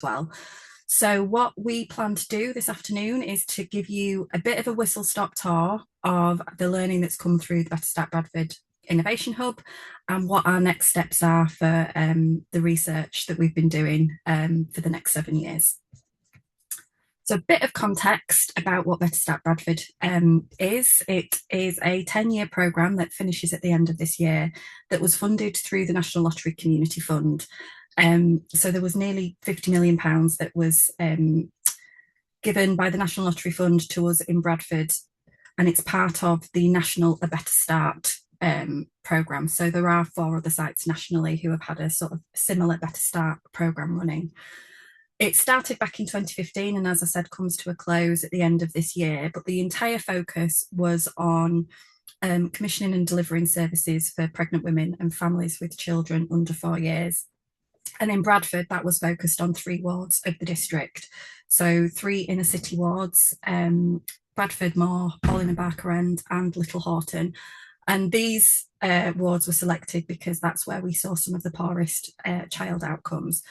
well. So what we plan to do this afternoon is to give you a bit of a whistle-stop tour of the learning that's come through the Better Start Bradford Innovation Hub and what our next steps are for the research that we've been doing for the next 7 years. So a bit of context about what Better Start Bradford is. It is a 10-year programme that finishes at the end of this year that was funded through the National Lottery Community Fund. So there was nearly £50 million that was given by the National Lottery Fund to us in Bradford, and it's part of the National A Better Start programme. So there are 4 other sites nationally who have had a sort of similar Better Start programme running. It started back in 2015 and, as I said, comes to a close at the end of this year, but the entire focus was on commissioning and delivering services for pregnant women and families with children under 4 years. And in Bradford, that was focused on 3 wards of the district. So 3 inner city wards, Bradford, Moor, Ahern and Little Horton. And these wards were selected because that's where we saw some of the poorest child outcomes.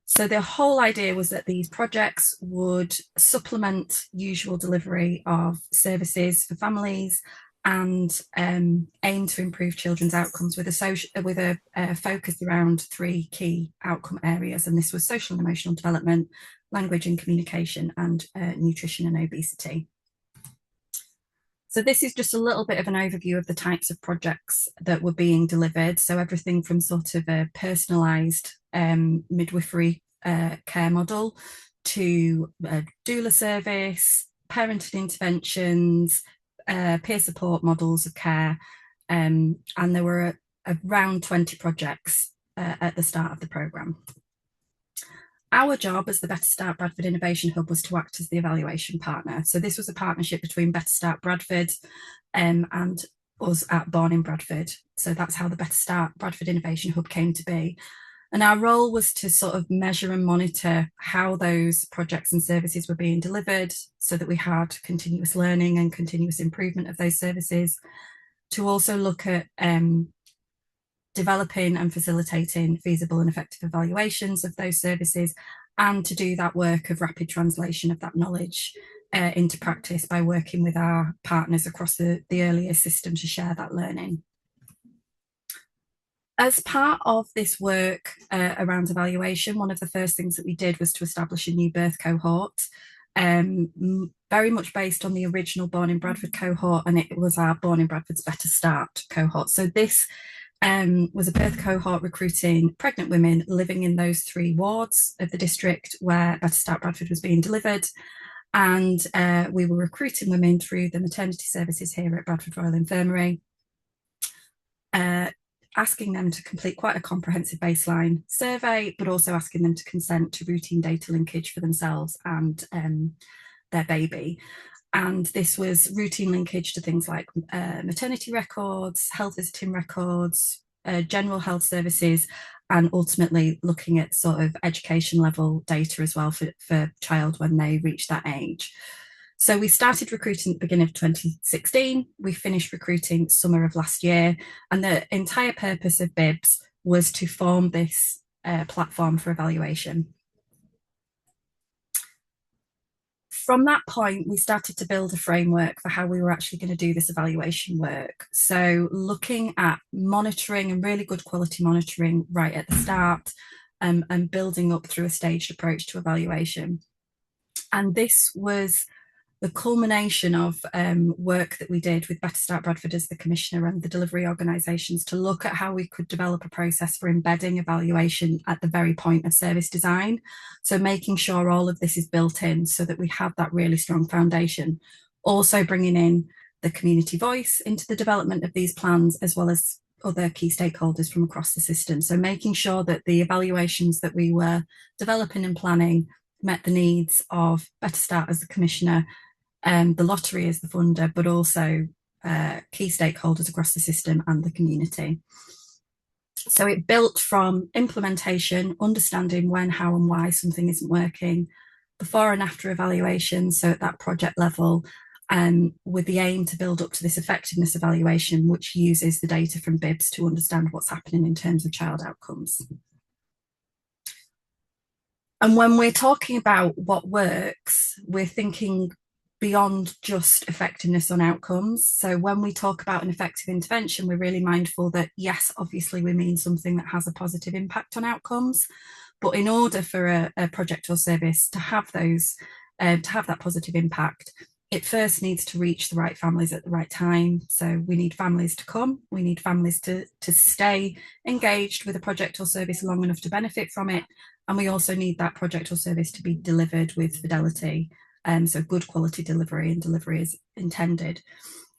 So the whole idea was that these projects would supplement usual delivery of services for families and aim to improve children's outcomes with a focus around 3 key outcome areas. And this was social and emotional development, language and communication, and nutrition and obesity. So this is just a little bit of an overview of the types of projects that were being delivered. So everything from sort of a personalised midwifery care model to a doula service, parenting interventions, peer support models of care. And there were around 20 projects at the start of the programme. Our job as the Better Start Bradford Innovation Hub was to act as the evaluation partner. So this was a partnership between Better Start Bradford and us at Baum in Bradford. So that's how the Better Start Bradford Innovation Hub came to be. And our role was to sort of measure and monitor how those projects and services were being delivered so that we had continuous learning and continuous improvement of those services, to also look at developing and facilitating feasible and effective evaluations of those services, and to do that work of rapid translation of that knowledge into practice by working with our partners across the earlier system to share that learning. As part of this work around evaluation, one of the first things that we did was to establish a new birth cohort, very much based on the original Born in Bradford cohort, and it was our Born in Bradford's Better Start cohort. So this was a birth cohort recruiting pregnant women living in those 3 wards of the district where Better Start Bradford was being delivered. And we were recruiting women through the maternity services here at Bradford Royal Infirmary, asking them to complete quite a comprehensive baseline survey, but also asking them to consent to routine data linkage for themselves and their baby. And this was routine linkage to things like maternity records, health visiting records, general health services, and ultimately looking at sort of education level data as well for child when they reach that age. So we started recruiting at the beginning of 2016. We finished recruiting summer of last year. And the entire purpose of BiBBS was to form this platform for evaluation. From that point, we started to build a framework for how we were actually going to do this evaluation work. So looking at monitoring and really good quality monitoring right at the start, and building up through a staged approach to evaluation. And this was the culmination of work that we did with Better Start Bradford as the commissioner and the delivery organisations to look at how we could develop a process for embedding evaluation at the very point of service design. So making sure all of this is built in so that we have that really strong foundation. Also bringing in the community voice into the development of these plans, as well as other key stakeholders from across the system. So making sure that the evaluations that we were developing and planning met the needs of Better Start as the commissioner, the lottery as the funder, but also key stakeholders across the system and the community. So it built from implementation, understanding when, how and why something isn't working, before and after evaluation, so at that project level, with the aim to build up to this effectiveness evaluation, which uses the data from BiBBS to understand what's happening in terms of child outcomes. And when we're talking about what works, we're thinking beyond just effectiveness on outcomes. So when we talk about an effective intervention, we're really mindful that, yes, obviously we mean something that has a positive impact on outcomes. But in order for a project or service to have those, to have that positive impact, it first needs to reach the right families at the right time. So we need families to come, we need families to stay engaged with a project or service long enough to benefit from it. And we also need that project or service to be delivered with fidelity. So good quality delivery and delivery is intended.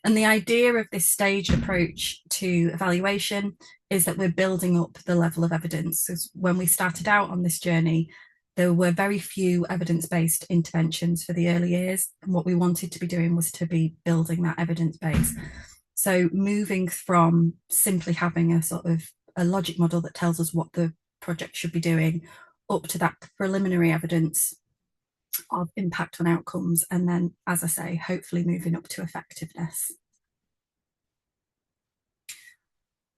And the idea of this staged approach to evaluation is that we're building up the level of evidence. So when we started out on this journey, there were very few evidence-based interventions for the early years. And what we wanted to be doing was to be building that evidence base. So moving from simply having a sort of a logic model that tells us what the project should be doing up to that preliminary evidence of impact on outcomes, and then, as I say, hopefully moving up to effectiveness.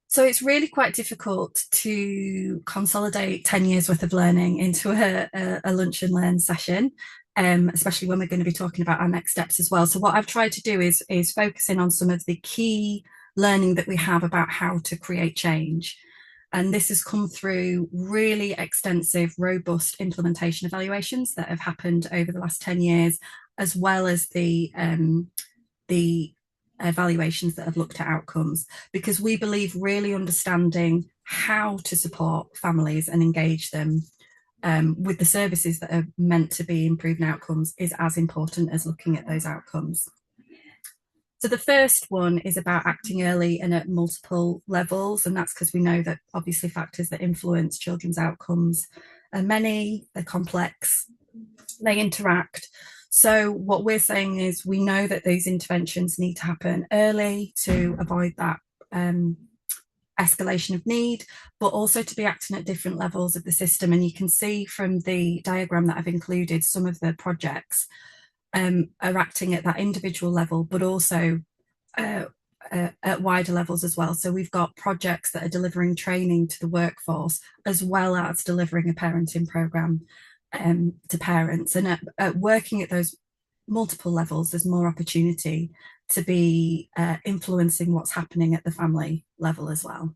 So it's really quite difficult to consolidate 10 years worth of learning into a lunch and learn session, especially when we're going to be talking about our next steps as well. So what I've tried to do is focus in on some of the key learning that we have about how to create change. And this has come through really extensive, robust implementation evaluations that have happened over the last 10 years, as well as the evaluations that have looked at outcomes, because we believe really understanding how to support families and engage them with the services that are meant to be improving outcomes is as important as looking at those outcomes. So the first one is about acting early and at multiple levels, and that's because we know that obviously factors that influence children's outcomes are many, they're complex, they interact. So what we're saying is we know that these interventions need to happen early to avoid that escalation of need, but also to be acting at different levels of the system. And you can see from the diagram that I've included, some of the projects are acting at that individual level, but also at wider levels as well. So we've got projects that are delivering training to the workforce, as well as delivering a parenting programme to parents. And at working at those multiple levels, there's more opportunity to be influencing what's happening at the family level as well.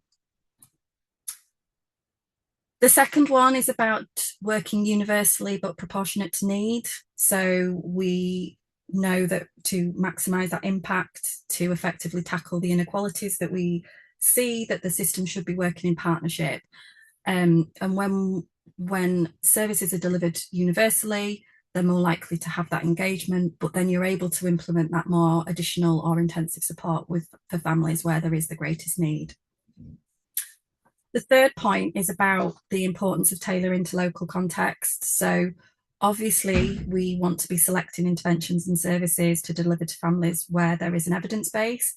The second one is about working universally but proportionate to need. So we know that to maximise that impact, to effectively tackle the inequalities that we see, that the system should be working in partnership. And when services are delivered universally, they're more likely to have that engagement, but then you're able to implement that more additional or intensive support for families where there is the greatest need. The third point is about the importance of tailoring to local context. So obviously we want to be selecting interventions and services to deliver to families where there is an evidence base,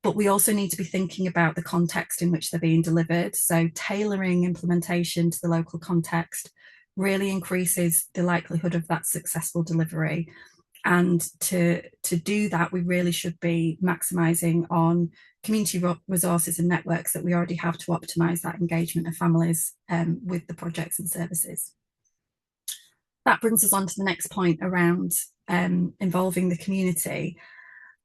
but we also need to be thinking about the context in which they're being delivered. So tailoring implementation to the local context really increases the likelihood of that successful delivery. And to do that, we really should be maximising on community resources and networks that we already have to optimise that engagement of families with the projects and services. That brings us on to the next point around involving the community.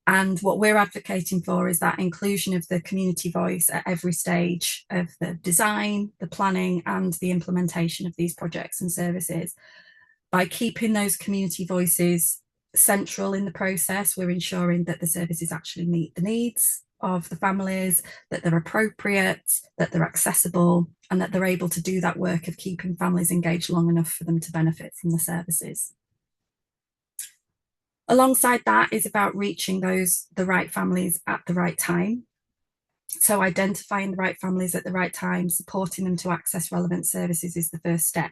And what we're advocating for is that inclusion of the community voice at every stage of the design, the planning, and the implementation of these projects and services. By keeping those community voices central in the process, we're ensuring that the services actually meet the needs of the families, that they're appropriate, that they're accessible, and that they're able to do that work of keeping families engaged long enough for them to benefit from the services. Alongside that is about reaching the right families at the right time. So identifying the right families at the right time, supporting them to access relevant services is the first step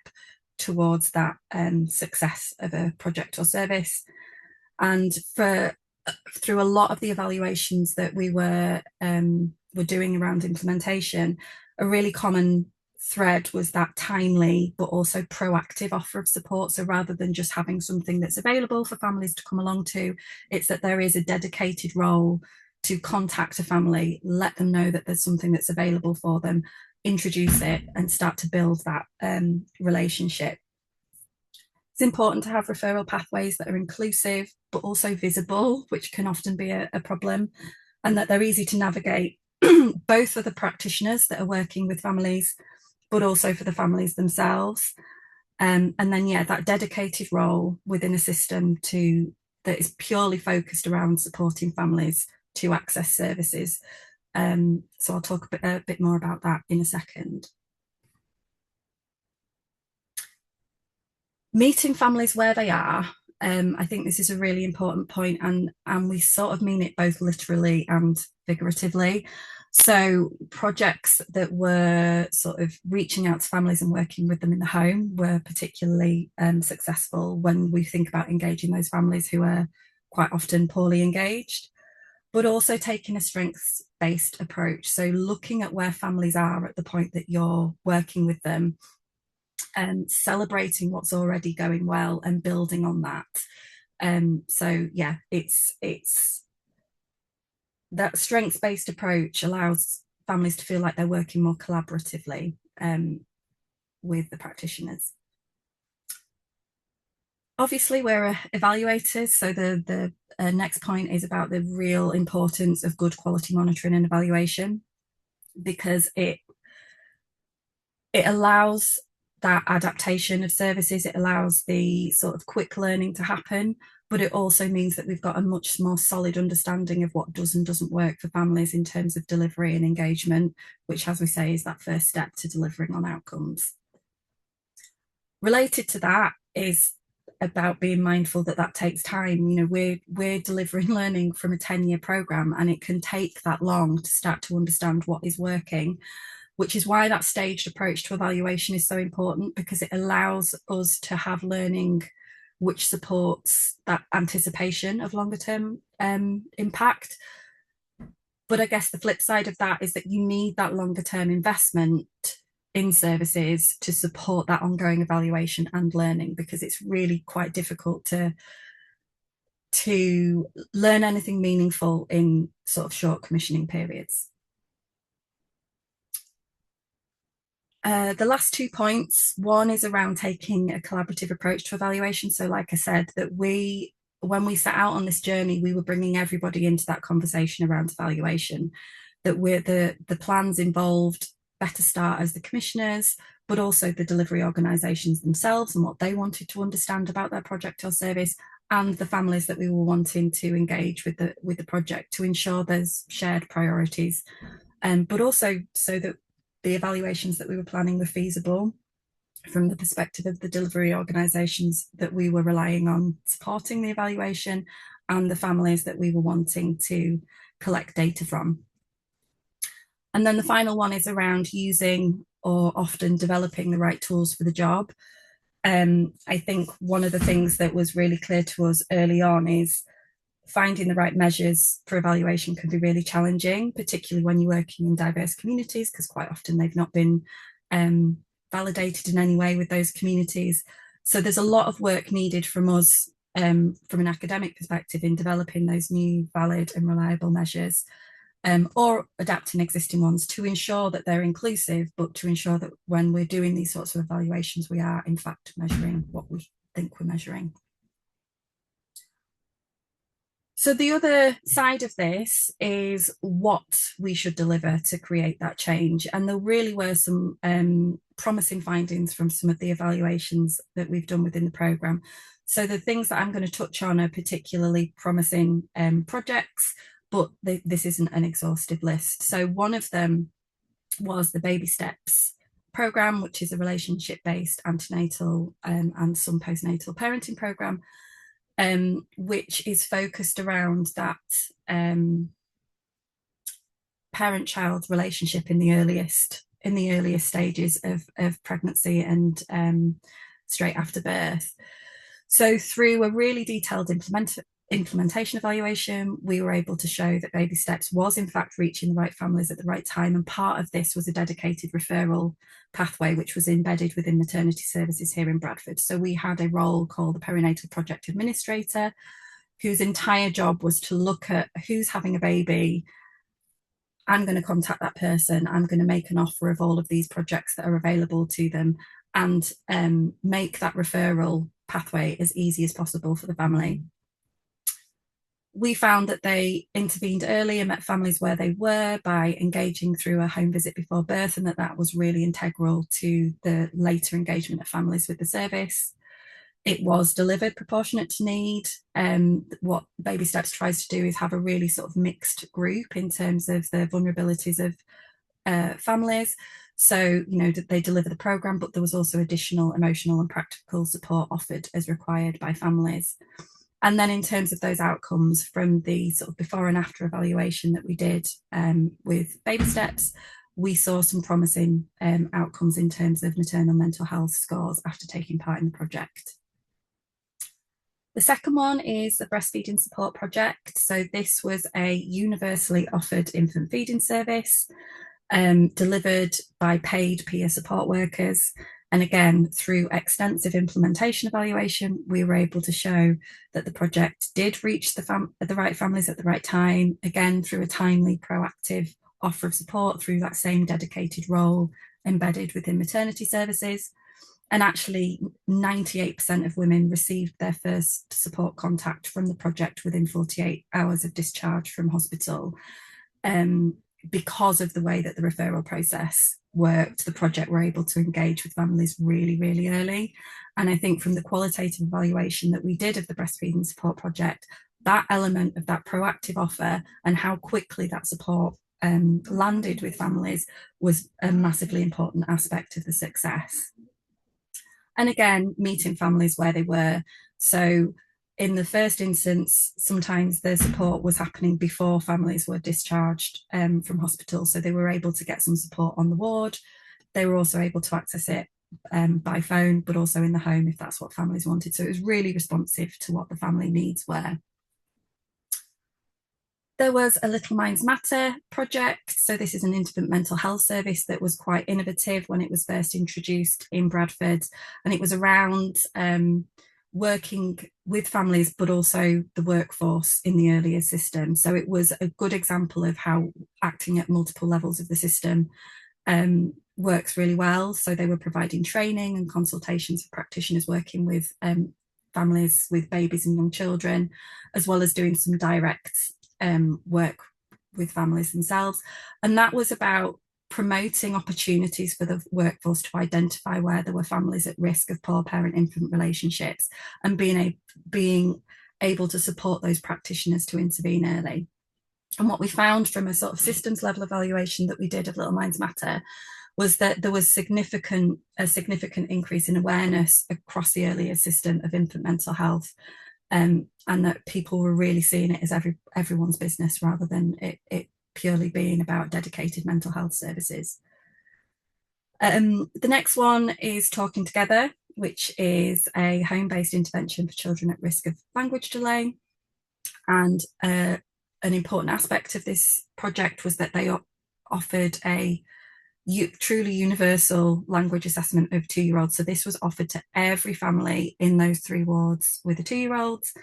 towards that success of a project or service. And through a lot of the evaluations that we were doing around implementation, a really common thread was that timely but also proactive offer of support. So rather than just having something that's available for families to come along to, it's that there is a dedicated role to contact a family, let them know that there's something that's available for them, introduce it, and start to build that relationship. It's important to have referral pathways that are inclusive, but also visible, which can often be a problem, and that they're easy to navigate, both for the practitioners that are working with families, but also for the families themselves. And then, yeah, that dedicated role within a system that is purely focused around supporting families to access services. So I'll talk a bit more about that in a second. Meeting families where they are. I think this is a really important point, and we sort of mean it both literally and figuratively. So projects that were sort of reaching out to families and working with them in the home were particularly successful when we think about engaging those families who are quite often poorly engaged, but also taking a strengths-based approach. So looking at where families are at the point that you're working with them and celebrating what's already going well and building on that. So yeah, it's that strengths-based approach allows families to feel like they're working more collaboratively with the practitioners. Obviously, we're evaluators, so the next point is about the real importance of good quality monitoring and evaluation, because it allows that adaptation of services, it allows the sort of quick learning to happen, but it also means that we've got a much more solid understanding of what does and doesn't work for families in terms of delivery and engagement, which, as we say, is that first step to delivering on outcomes. Related to that is about being mindful that that takes time. You know, we're delivering learning from a 10-year program, and it can take that long to start to understand what is working, which is why that staged approach to evaluation is so important, because it allows us to have learning which supports that anticipation of longer term impact. But I guess the flip side of that is that you need that longer term investment in services to support that ongoing evaluation and learning, because it's really quite difficult to learn anything meaningful in sort of short commissioning periods. The last 2 points, one is around taking a collaborative approach to evaluation. So like I said, that when we set out on this journey, we were bringing everybody into that conversation around evaluation, that the plans involved Better Start as the commissioners, but also the delivery organisations themselves and what they wanted to understand about their project or service, and the families that we were wanting to engage with the project to ensure there's shared priorities, but also so that the evaluations that we were planning were feasible from the perspective of the delivery organisations that we were relying on supporting the evaluation, and the families that we were wanting to collect data from. And then the final one is around using or often developing the right tools for the job. I think one of the things that was really clear to us early on is finding the right measures for evaluation can be really challenging, particularly when you're working in diverse communities, because quite often they've not been validated in any way with those communities. So there's a lot of work needed from us from an academic perspective in developing those new valid and reliable measures, or adapting existing ones to ensure that they're inclusive, but to ensure that when we're doing these sorts of evaluations, we are in fact measuring what we think we're measuring. So the other side of this is what we should deliver to create that change. And there really were some promising findings from some of the evaluations that we've done within the programme. So the things that I'm going to touch on are particularly promising projects, but this isn't an exhaustive list. So one of them was the Baby Steps programme, which is a relationship-based antenatal and some postnatal parenting programme, which is focused around that parent-child relationship in the earliest stages of pregnancy and straight after birth. So through a really detailed implementation evaluation, we were able to show that Baby Steps was in fact reaching the right families at the right time, and part of this was a dedicated referral pathway which was embedded within maternity services here in Bradford. So we had a role called the Perinatal Project Administrator, whose entire job was to look at who's having a baby. I'm going to contact that person, I'm going to make an offer of all of these projects that are available to them, and make that referral pathway as easy as possible for the family. We found that they intervened early and met families where they were by engaging through a home visit before birth, and that was really integral to the later engagement of families with the service. It was delivered proportionate to need. What Baby Steps tries to do is have a really sort of mixed group in terms of the vulnerabilities of families. So, they deliver the programme, but there was also additional emotional and practical support offered as required by families. And then in terms of those outcomes from the sort of before and after evaluation that we did with Baby Steps, we saw some promising outcomes in terms of maternal mental health scores after taking part in the project. The second one is the breastfeeding support project. So this was a universally offered infant feeding service delivered by paid peer support workers. And again, through extensive implementation evaluation, we were able to show that the project did reach the right families at the right time, again, through a timely, proactive offer of support through that same dedicated role embedded within maternity services. And actually, 98% of women received their first support contact from the project within 48 hours of discharge from hospital. Because of the way that the referral process worked, the project were able to engage with families really, really early. And I think from the qualitative evaluation that we did of the breastfeeding support project, that element of that proactive offer and how quickly that support landed with families was a massively important aspect of the success. And again, meeting families where they were. So in the first instance, sometimes the support was happening before families were discharged from hospital. So they were able to get some support on the ward. They were also able to access it by phone, but also in the home if that's what families wanted. So it was really responsive to what the family needs were. There was a Little Minds Matter project. So this is an infant mental health service that was quite innovative when it was first introduced in Bradford. And it was around working with families, but also the workforce in the earlier system. So it was a good example of how acting at multiple levels of the system works really well. So they were providing training and consultations for practitioners working with families with babies and young children, as well as doing some direct work with families themselves. And that was about promoting opportunities for the workforce to identify where there were families at risk of poor parent-infant relationships and being able to support those practitioners to intervene early. And what we found from a sort of systems level evaluation that we did of Little Minds Matter was that there was a significant increase in awareness across the earlier system of infant mental health, and that people were really seeing it as everyone's business rather than it purely being about dedicated mental health services. The next one is Talking Together, which is a home-based intervention for children at risk of language delay. And an important aspect of this project was that they offered a truly universal language assessment of 2-year-olds. So this was offered to every family in those 3 wards with the 2-year-olds.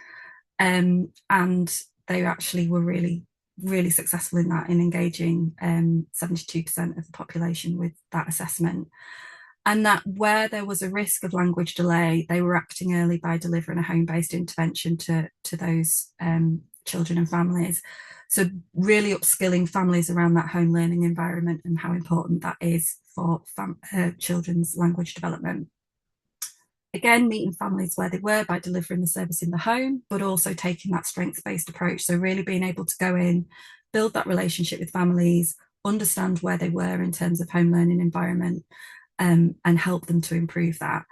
And they actually were really, really successful in that, in engaging 72% of the population with that assessment. And that where there was a risk of language delay, they were acting early by delivering a home-based intervention to those children and families. So really upskilling families around that home learning environment and how important that is for children's language development. Again, meeting families where they were by delivering the service in the home, but also taking that strengths-based approach. So really being able to go in, build that relationship with families, understand where they were in terms of home learning environment, and help them to improve that.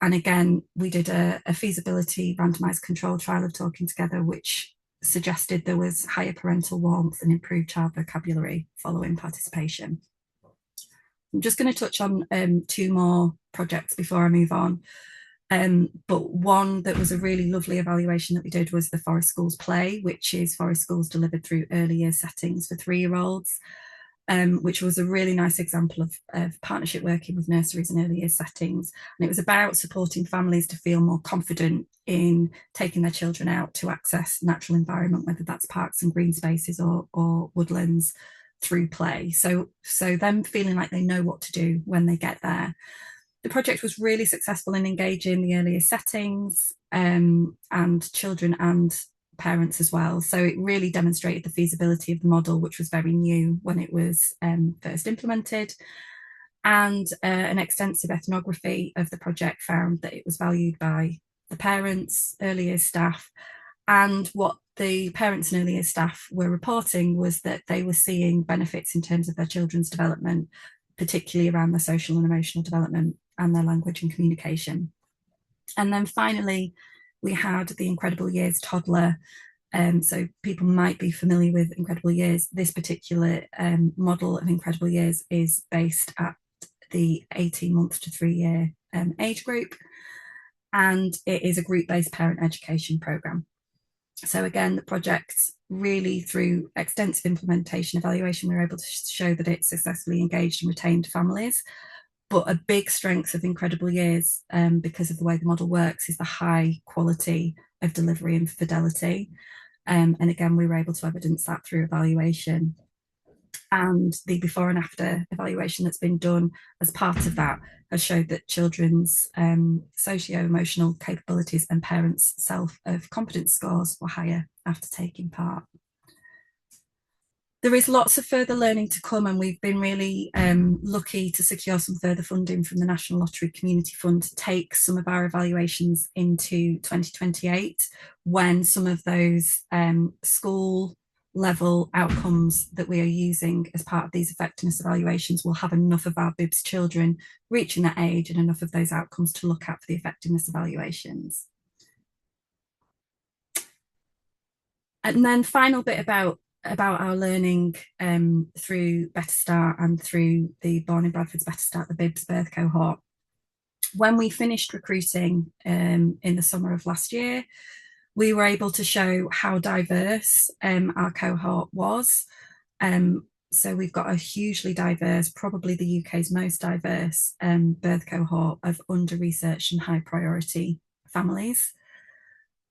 And again, we did a feasibility randomized control trial of Talking Together, which suggested there was higher parental warmth and improved child vocabulary following participation. I'm just going to touch on 2 more projects before I move on. But one that was a really lovely evaluation that we did was the Forest Schools Play, which is Forest Schools delivered through early years settings for 3-year-olds, which was a really nice example of partnership working with nurseries and early years settings. And it was about supporting families to feel more confident in taking their children out to access natural environment, whether that's parks and green spaces or woodlands, through play. So them feeling like they know what to do when they get there. The project was really successful in engaging the earliest settings and children and parents as well. So it really demonstrated the feasibility of the model, which was very new when it was first implemented. And an extensive ethnography of the project found that it was valued by the parents, early years staff, and what the parents and early years staff were reporting was that they were seeing benefits in terms of their children's development, particularly around their social and emotional development and their language and communication. And then finally, we had the Incredible Years toddler. So people might be familiar with Incredible Years. This particular model of Incredible Years is based at the 18-month to 3-year age group, and it is a group-based parent education programme. So again, the project really, through extensive implementation evaluation, we were able to show that it successfully engaged and retained families. But a big strength of Incredible Years, because of the way the model works, is the high quality of delivery and fidelity. And again, we were able to evidence that through evaluation. And the before and after evaluation that's been done as part of that has showed that children's socio-emotional capabilities and parents' self-confidence scores were higher after taking part. There is lots of further learning to come, and we've been really lucky to secure some further funding from the National Lottery Community Fund to take some of our evaluations into 2028, when some of those school level outcomes that we are using as part of these effectiveness evaluations will have enough of our BiBBS children reaching that age and enough of those outcomes to look at for the effectiveness evaluations. And then final bit about our learning through Better Start and through the Born in Bradford's Better Start, the BiBBS birth cohort. When we finished recruiting in the summer of last year, we were able to show how diverse our cohort was. So we've got a hugely diverse, probably the UK's most diverse birth cohort of under-researched and high priority families.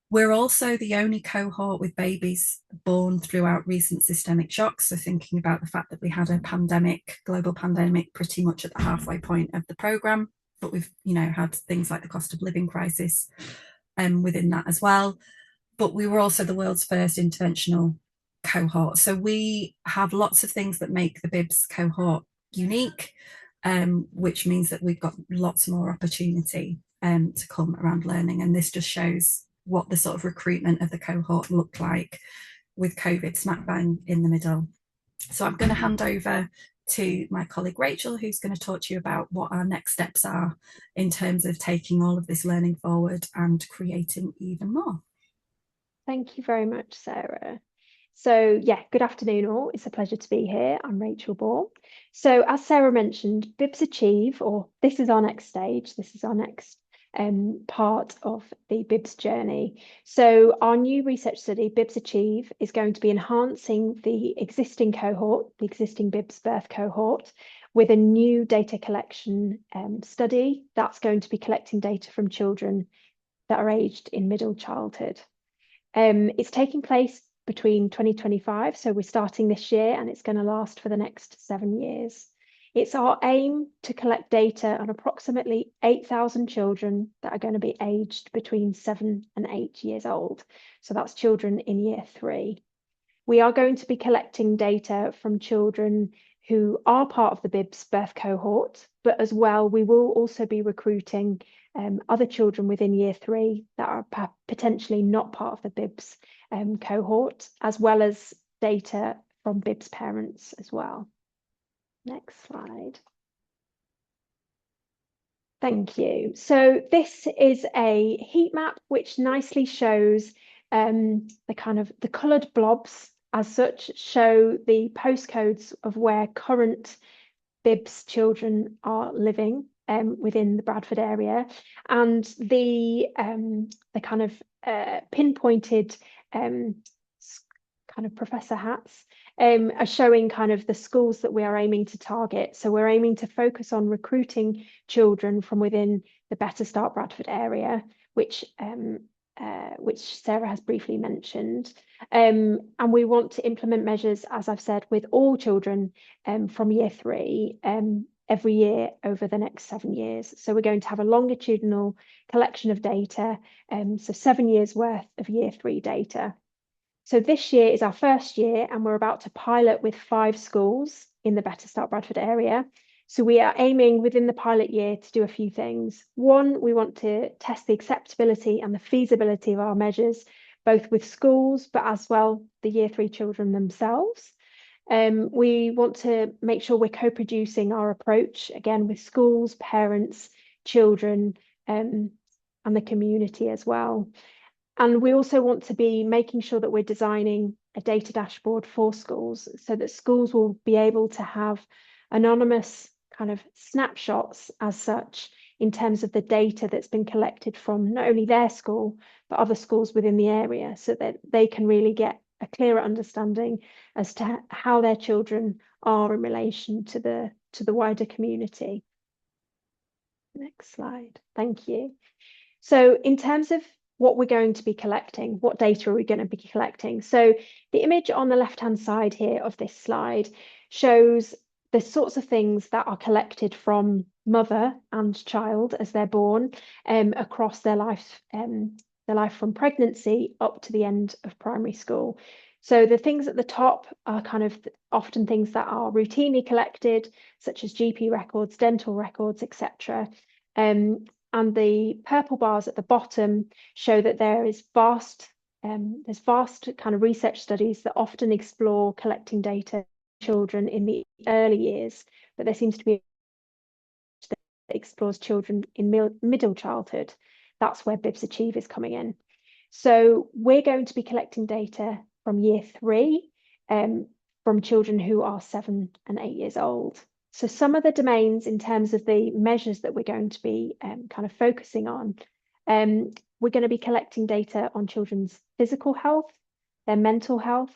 We're also the only cohort with babies born throughout recent systemic shocks. So thinking about the fact that we had a pandemic, global pandemic, pretty much at the halfway point of the programme, but we've, had things like the cost of living crisis within that as well. But we were also the world's first interventional cohort. So we have lots of things that make the BiBBS cohort unique, which means that we've got lots more opportunity to come around learning. And this just shows what the sort of recruitment of the cohort looked like with COVID smack bang in the middle. So I'm going to hand over to my colleague Rachael, who's going to talk to you about what our next steps are in terms of taking all of this learning forward and creating even more. Thank you very much, Sarah. So yeah, good afternoon all. It's a pleasure to be here. I'm Rachael Baum. So as Sarah mentioned, BiBBS Achieve, or this is our next stage, this is our next part of the BiBBS journey. So our new research study, BiBBS Achieve, is going to be enhancing the existing cohort, the existing BiBBS birth cohort, with a new data collection study that's going to be collecting data from children that are aged in middle childhood. It's taking place between 2025, so we're starting this year, and it's going to last for the next 7 years. It's our aim to collect data on approximately 8,000 children that are going to be aged between 7 and 8 years old. So that's children in year 3. We are going to be collecting data from children who are part of the BiBBS birth cohort, but as well, we will also be recruiting other children within year 3 that are potentially not part of the BiBBS cohort, as well as data from BiBBS parents as well. Next slide. Thank you. So this is a heat map which nicely shows the coloured blobs as such show the postcodes of where current BiBBS children are living within the Bradford area, and the pinpointed professor hats are showing the schools that we are aiming to target. So we're aiming to focus on recruiting children from within the Better Start Bradford area, which Sarah has briefly mentioned. And we want to implement measures, as I've said, with all children from year 3 every year over the next 7 years. So we're going to have a longitudinal collection of data, so 7 years worth of year 3 data. So this year is our first year, and we're about to pilot with 5 schools in the Better Start Bradford area. So we are aiming within the pilot year to do a few things. One, we want to test the acceptability and the feasibility of our measures, both with schools, but as well the year 3 children themselves. We want to make sure we're co-producing our approach, again, with schools, parents, children, and the community as well. And we also want to be making sure that we're designing a data dashboard for schools so that schools will be able to have anonymous kind of snapshots as such in terms of the data that's been collected from not only their school, but other schools within the area, so that they can really get a clearer understanding as to how their children are in relation to the wider community. Next slide. Thank you. So in terms of what we're going to be collecting, what data are we going to be collecting? So the image on the left-hand side here of this slide shows the sorts of things that are collected from mother and child as they're born across their life from pregnancy up to the end of primary school. So the things at the top are kind of often things that are routinely collected, such as GP records, dental records, etc. And the purple bars at the bottom show that there's vast kind of research studies that often explore collecting data children in the early years, but there seems to be that explores children in middle childhood. That's where BiBBS Achieve is coming in. So we're going to be collecting data from year 3 from children who are 7 and 8 years old. So some of the domains in terms of the measures that we're going to be kind of focusing on, we're going to be collecting data on children's physical health, their mental health,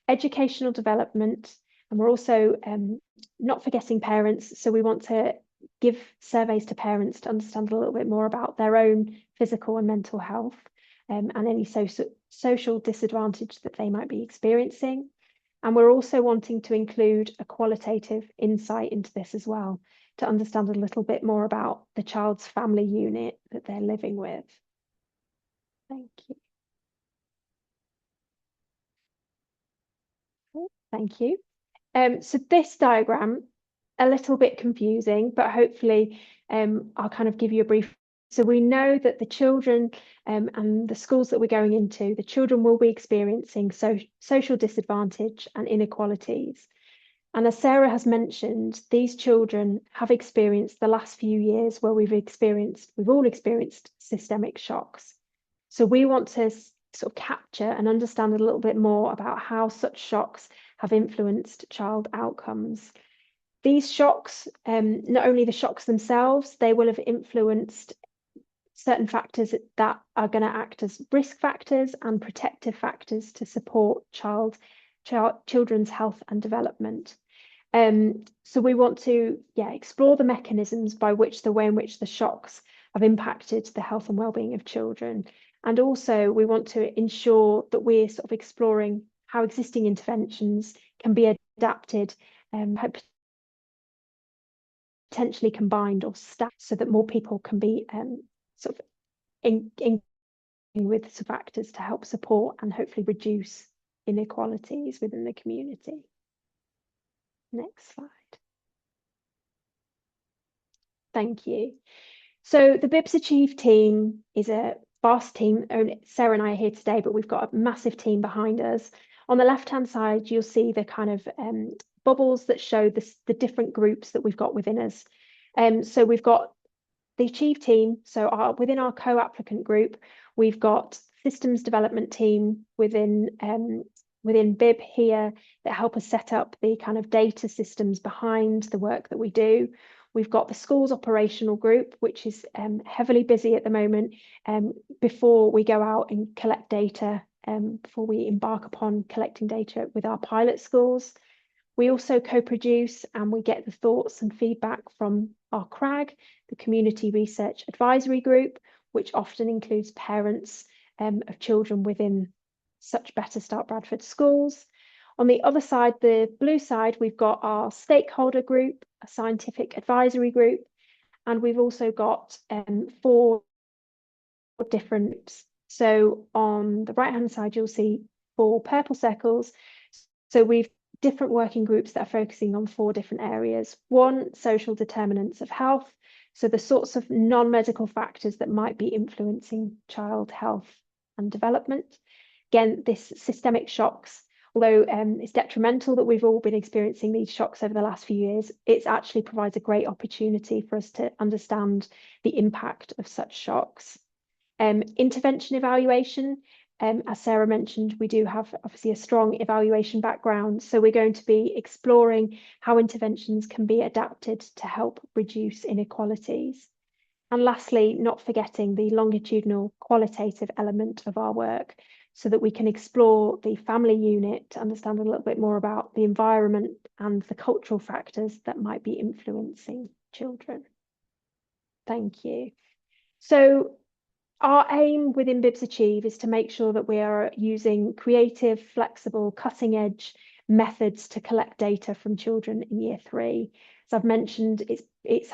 educational development, and we're also not forgetting parents. So we want to give surveys to parents to understand a little bit more about their own physical and mental health and any social disadvantage that they might be experiencing. And we're also wanting to include a qualitative insight into this as well, to understand a little bit more about the child's family unit that they're living with. Thank you. Thank you. So this diagram, a little bit confusing, but hopefully I'll kind of give you a brief. So we know that the children and the schools that we're going into, the children will be experiencing social disadvantage and inequalities. And as Sara has mentioned, these children have experienced the last few years where we've all experienced systemic shocks. So we want to sort of capture and understand a little bit more about how such shocks have influenced child outcomes. These shocks, not only the shocks themselves, they will have influenced certain factors that are going to act as risk factors and protective factors to support children's health and development. So we want to explore the mechanisms by which the way in which the shocks have impacted the health and well-being of children. And also we want to ensure that we're sort of exploring how existing interventions can be adapted, potentially combined or stacked, so that more people can be sort of in with some factors to help support and hopefully reduce inequalities within the community. Next slide. Thank you. So the BiBBS Achieve team is a vast team. Sara and I are here today, but we've got a massive team behind us. On the left-hand side, you'll see the kind of bubbles that show the different groups that we've got within us. So we've got the Achieve team. So within our co-applicant group, we've got systems development team within BiB here that help us set up the kind of data systems behind the work that we do. We've got the schools operational group, which is heavily busy at the moment before we go out and collect data, before we embark upon collecting data with our pilot schools. We also co-produce and we get the thoughts and feedback from our CRAG, the Community Research Advisory Group, which often includes parents of children within such Better Start Bradford schools. On the other side, the blue side, we've got our stakeholder group, a scientific advisory group, and we've also got 4 different groups. So on the right-hand side, you'll see 4 purple circles. So we've different working groups that are focusing on 4 different areas. 1, social determinants of health. So the sorts of non-medical factors that might be influencing child health and development. Again, this systemic shocks, although it's detrimental that we've all been experiencing these shocks over the last few years, it actually provides a great opportunity for us to understand the impact of such shocks. Intervention evaluation, as Sarah mentioned, we do have obviously a strong evaluation background, so we're going to be exploring how interventions can be adapted to help reduce inequalities. And lastly, not forgetting the longitudinal qualitative element of our work, so that we can explore the family unit to understand a little bit more about the environment and the cultural factors that might be influencing children. Thank you. So our aim within BiBBS Achieve is to make sure that we are using creative, flexible, cutting-edge methods to collect data from children in Year 3. As I've mentioned, it's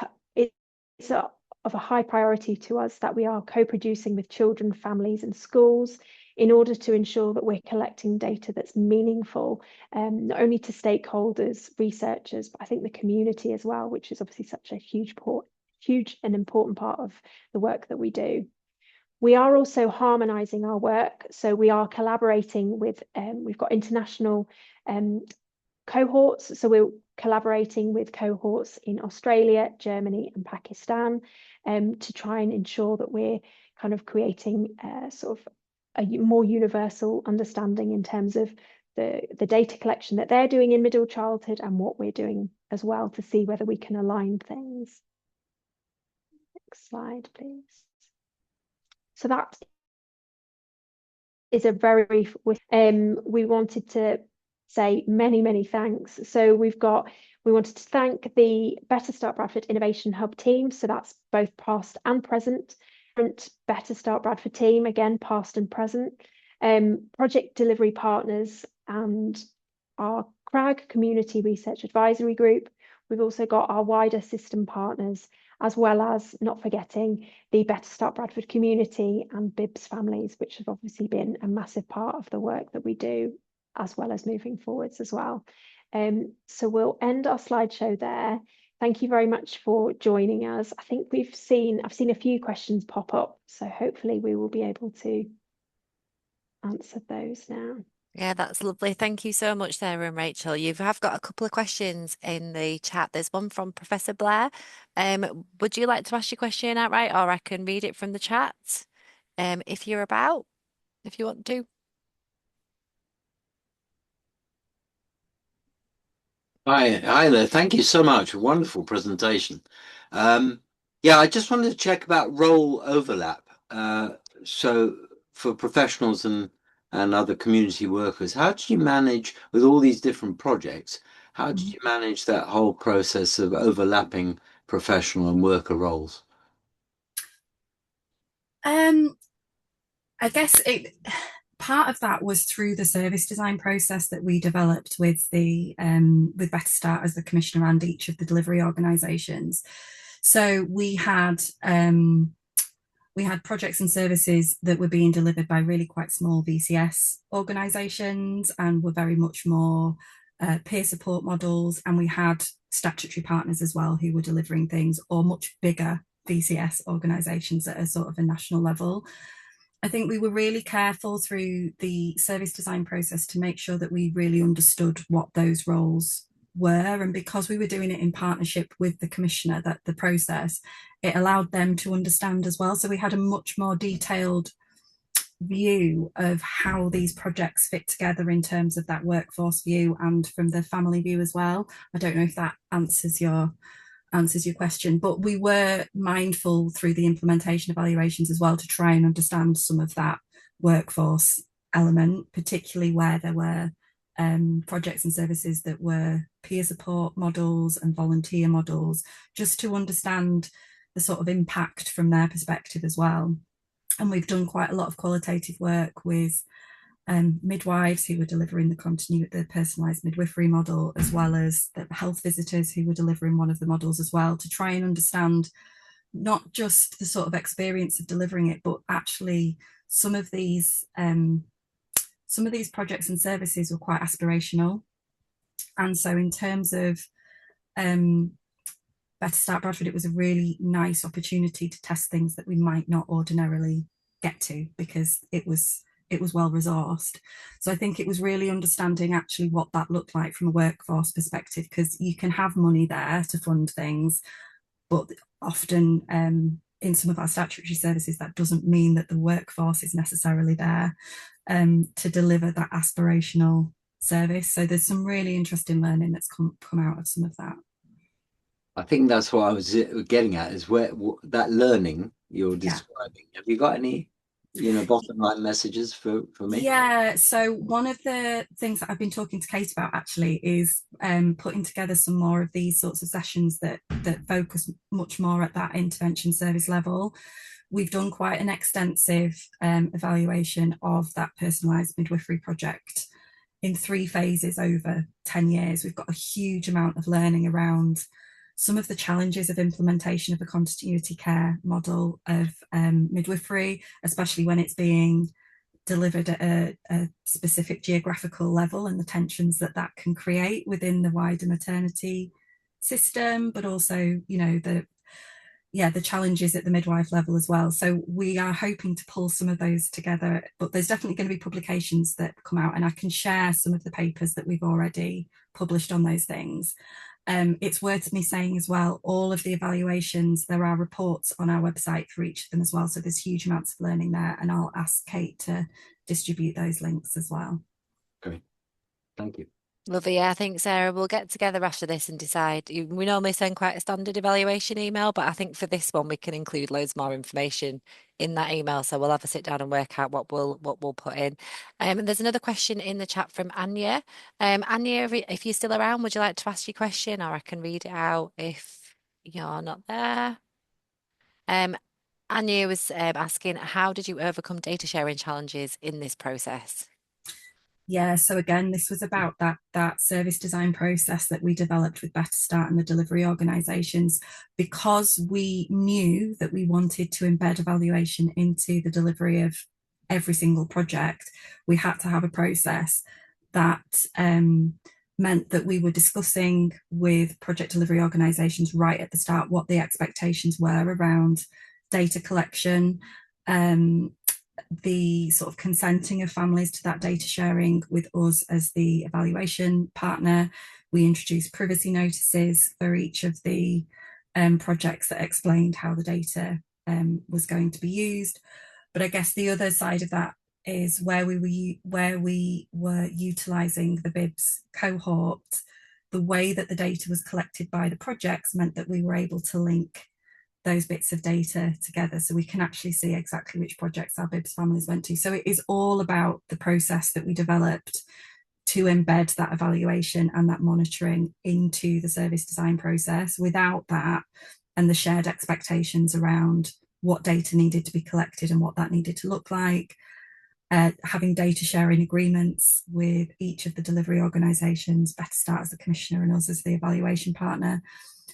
of a high priority to us that we are co-producing with children, families and schools in order to ensure that we're collecting data that's meaningful, not only to stakeholders, researchers, but I think the community as well, which is obviously such a huge and important part of the work that we do. We are also harmonising our work, so we are collaborating with, we've got international cohorts, so we're collaborating with cohorts in Australia, Germany and Pakistan to try and ensure that we're kind of creating sort of a more universal understanding in terms of the data collection that they're doing in middle childhood and what we're doing as well, to see whether we can align things. Next slide, please. So that is a very brief, we wanted to say many thanks. So we wanted to thank the Better Start Bradford Innovation Hub team, so that's both past and present. Better Start Bradford team, again, past and present. Project delivery partners and our CRAG Community Research Advisory Group. We've also got our wider system partners, as well as not forgetting the Better Start Bradford community and BiBBS families, which have obviously been a massive part of the work that we do, as well as moving forwards as well. So we'll end our slideshow there. Thank you very much for joining us. I think I've seen a few questions pop up, so hopefully we will be able to answer those now. Yeah, that's lovely. Thank you so much, Sarah and Rachel. You have got a couple of questions in the chat. There's one from Professor Blair. Would you like to ask your question outright, or I can read it from the chat if you're about, if you want to? Hi there. Thank you so much. Wonderful presentation. Yeah, I just wanted to check about role overlap. So for professionals and other community workers, how did you manage with all these different projects? How did you manage that whole process of overlapping professional and worker roles? I guess part of that was through the service design process that we developed with with Better Start as the commissioner and each of the delivery organisations. So we had projects and services that were being delivered by really quite small VCS organisations and were very much more peer support models, and we had statutory partners as well who were delivering things, or much bigger VCS organisations at a sort of a national level. I think we were really careful through the service design process to make sure that we really understood what those roles were, and because we were doing it in partnership with the commissioner, that the process, it allowed them to understand as well. So we had a much more detailed view of how these projects fit together in terms of that workforce view and from the family view as well. I don't know if that answers your question, but we were mindful through the implementation evaluations as well to try and understand some of that workforce element, particularly where there were projects and services that were peer support models and volunteer models, just to understand the sort of impact from their perspective as well. And we've done quite a lot of qualitative work with midwives who were delivering the personalised midwifery model, as well as the health visitors who were delivering one of the models as well, to try and understand not just the sort of experience of delivering it, but actually some of these projects and services were quite aspirational. And so in terms of Better Start Bradford, it was a really nice opportunity to test things that we might not ordinarily get to, because it was well resourced. So I think it was really understanding actually what that looked like from a workforce perspective, because you can have money there to fund things, but often in some of our statutory services, that doesn't mean that the workforce is necessarily there to deliver that aspirational service. So there's some really interesting learning that's come out of some of that. I think that's what I was getting at, is where that learning you're describing. Have you got any, bottom line messages for me? Yeah, so one of the things that I've been talking to Kate about actually is putting together some more of these sorts of sessions that focus much more at that intervention service level. We've done quite an extensive evaluation of that personalised midwifery project in 3 phases over 10 years. We've got a huge amount of learning around some of the challenges of implementation of a continuity care model of midwifery, especially when it's being delivered at a specific geographical level, and the tensions that can create within the wider maternity system, but also, the challenges at the midwife level as well. So we are hoping to pull some of those together, but there's definitely going to be publications that come out, and I can share some of the papers that we've already published on those things. It's worth me saying as well, all of the evaluations, there are reports on our website for each of them as well. So there's huge amounts of learning there, and I'll ask Kate to distribute those links as well. Great. Thank you. Lovely. Yeah, I think, Sarah, we'll get together after this and decide. We normally send quite a standard evaluation email, but I think for this one we can include loads more information in that email. So we'll have a sit down and work out what we'll put in. And there's another question in the chat from Anya. Anya, if you're still around, would you like to ask your question, or I can read it out if you're not there? Anya was asking, how did you overcome data sharing challenges in this process? Yeah, so again, this was about that service design process that we developed with Better Start and the delivery organisations, because we knew that we wanted to embed evaluation into the delivery of every single project. We had to have a process that meant that we were discussing with project delivery organisations right at the start what the expectations were around data collection, the sort of consenting of families to that data sharing with us as the evaluation partner. We introduced privacy notices for each of the projects that explained how the data was going to be used. But I guess the other side of that is where we were utilising the BiBBS cohort. The way that the data was collected by the projects meant that we were able to link those bits of data together, so we can actually see exactly which projects our BiBBS families went to. So it is all about the process that we developed to embed that evaluation and that monitoring into the service design process. Without that, and the shared expectations around what data needed to be collected and what that needed to look like, having data sharing agreements with each of the delivery organisations, Better Start as the commissioner and us as the evaluation partner.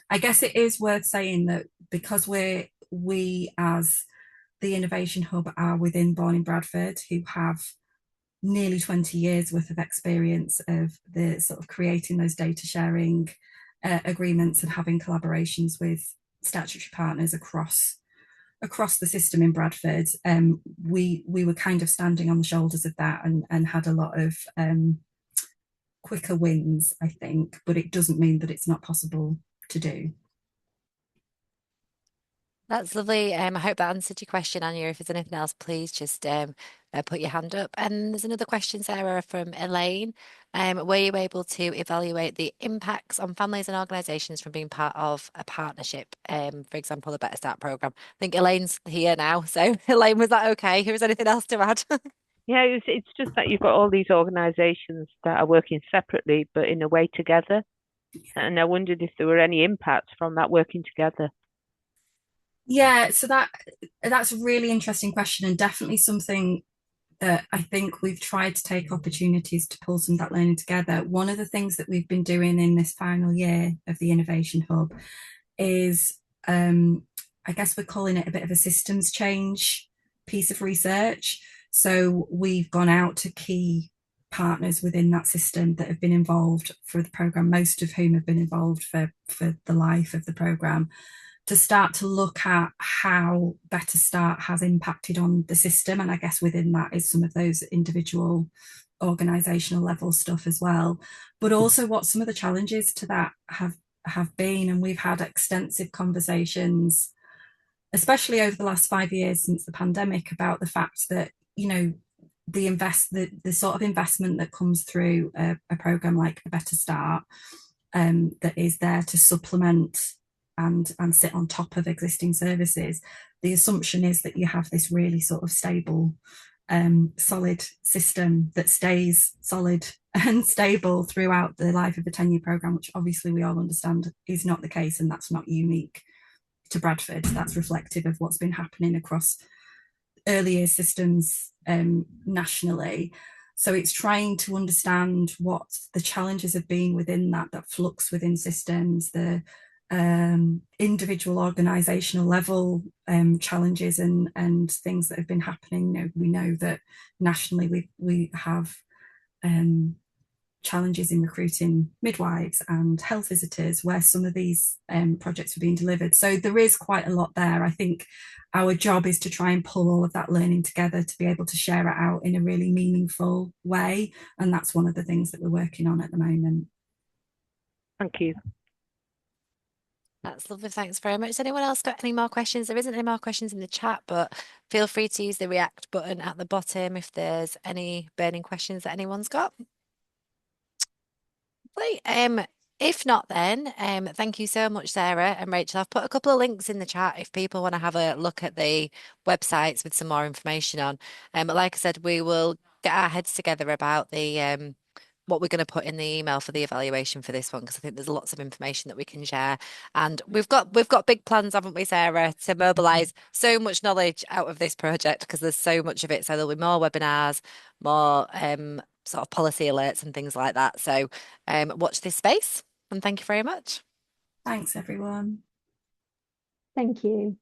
I guess it is worth saying that because we as the Innovation Hub are within Born in Bradford, who have nearly 20 years worth of experience of the sort of creating those data sharing agreements and having collaborations with statutory partners across the system in Bradford, we were kind of standing on the shoulders of that and had a lot of quicker wins, I think, but it doesn't mean that it's not possible to do. That's lovely. I hope that answered your question, Anya. If there's anything else, please just put your hand up. And there's another question, Sarah, from Elaine. Were you able to evaluate the impacts on families and organisations from being part of a partnership? For example, the Better Start programme. I think Elaine's here now. So Elaine, was that okay? Is there anything else to add? Yeah, it's just that you've got all these organisations that are working separately, but in a way together. And I wondered if there were any impacts from that working together. Yeah, so that's a really interesting question, and definitely something that I think we've tried to take opportunities to pull some of that learning together. One of the things that we've been doing in this final year of the Innovation Hub is, I guess we're calling it a bit of a systems change piece of research. So we've gone out to key partners within that system that have been involved for the programme, most of whom have been involved for the life of the programme, to start to look at how Better Start has impacted on the system. And I guess within that is some of those individual organisational level stuff as well, but also what some of the challenges to that have been. And we've had extensive conversations, especially over the last 5 years since the pandemic, about the fact that, you know, the sort of investment that comes through a program like a Better Start, that is there to supplement and sit on top of existing services. The assumption is that you have this really sort of stable, solid system that stays solid and stable throughout the life of the 10-year programme, which obviously we all understand is not the case, and that's not unique to Bradford. That's reflective of what's been happening across early years systems nationally. So it's trying to understand what the challenges have been within that flux within systems, the individual organisational level challenges and things that have been happening. You know, we know that nationally we have challenges in recruiting midwives and health visitors where some of these projects are being delivered. So there is quite a lot there. I think our job is to try and pull all of that learning together to be able to share it out in a really meaningful way. And that's one of the things that we're working on at the moment. Thank you. That's lovely. Thanks very much. Has anyone else got any more questions? There isn't any more questions in the chat, but feel free to use the react button at the bottom if there's any burning questions that anyone's got. If not, then thank you so much, Sarah and Rachael. I've put a couple of links in the chat if people want to have a look at the websites with some more information on. But like I said, we will get our heads together about the what we're going to put in the email for the evaluation for this one, because I think there's lots of information that we can share, and we've got big plans, haven't we, Sarah, to mobilise so much knowledge out of this project, because there's so much of it. So there'll be more webinars, more sort of policy alerts and things like that. So watch this space, and thank you very much. Thanks, everyone. Thank you.